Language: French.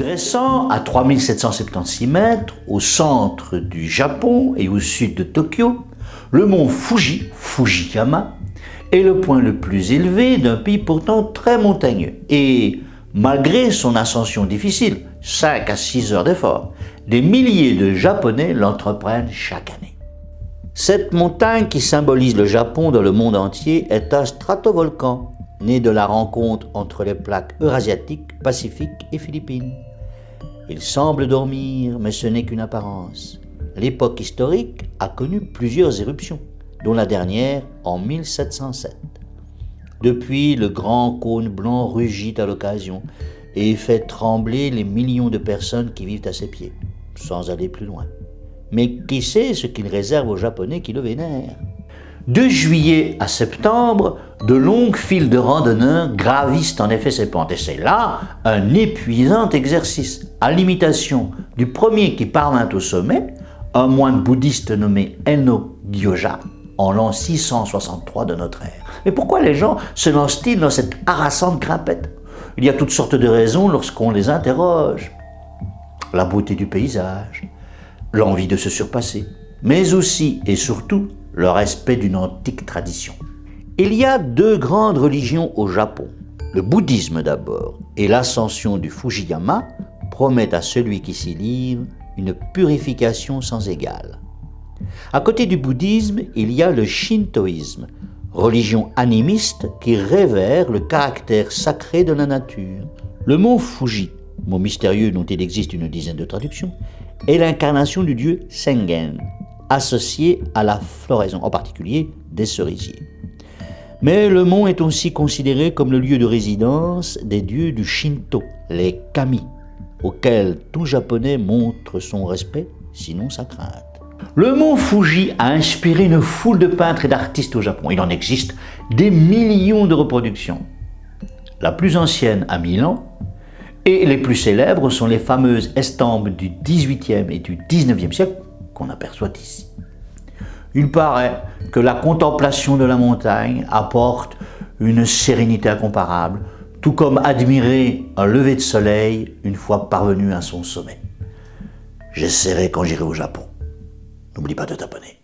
Dressant à 3776 mètres au centre du Japon et au sud de Tokyo, le mont Fuji, Fujiyama, est le point le plus élevé d'un pays pourtant très montagneux. Et malgré son ascension difficile, 5 à 6 heures d'effort, des milliers de Japonais l'entreprennent chaque année. Cette montagne qui symbolise le Japon dans le monde entier est un stratovolcan, né de la rencontre entre les plaques eurasiatiques, pacifiques et philippines. Il semble dormir, mais ce n'est qu'une apparence. L'époque historique a connu plusieurs éruptions, dont la dernière en 1707. Depuis, le grand cône blanc rugit à l'occasion et fait trembler les millions de personnes qui vivent à ses pieds, sans aller plus loin. Mais qui sait ce qu'il réserve aux Japonais qui le vénèrent? De juillet à septembre, de longues files de randonneurs gravissent en effet ces pentes. Et c'est là un épuisant exercice, à l'imitation du premier qui parvint au sommet, un moine bouddhiste nommé Enno Gyoja, en l'an 663 de notre ère. Mais pourquoi les gens se lancent-ils dans cette harassante grimpette? Il y a toutes sortes de raisons lorsqu'on les interroge. La beauté du paysage, l'envie de se surpasser, mais aussi et surtout le respect d'une antique tradition. Il y a deux grandes religions au Japon. Le bouddhisme d'abord et l'ascension du Fujiyama promettent à celui qui s'y livre une purification sans égale. À côté du bouddhisme, il y a le shintoïsme, religion animiste qui révère le caractère sacré de la nature. Le mont Fuji, mot mystérieux dont il existe une dizaine de traductions, est l'incarnation du dieu Sengen, associé à la floraison, en particulier des cerisiers. Mais le mont est aussi considéré comme le lieu de résidence des dieux du Shinto, les kami, auxquels tout Japonais montre son respect, sinon sa crainte. Le mont Fuji a inspiré une foule de peintres et d'artistes au Japon. Il en existe des millions de reproductions. La plus ancienne à Milan, et les plus célèbres sont les fameuses estampes du XVIIIe et du XIXe siècle qu'on aperçoit ici. Il paraît que la contemplation de la montagne apporte une sérénité incomparable, tout comme admirer un lever de soleil une fois parvenu à son sommet. J'essaierai quand j'irai au Japon. N'oublie pas de t'abonner.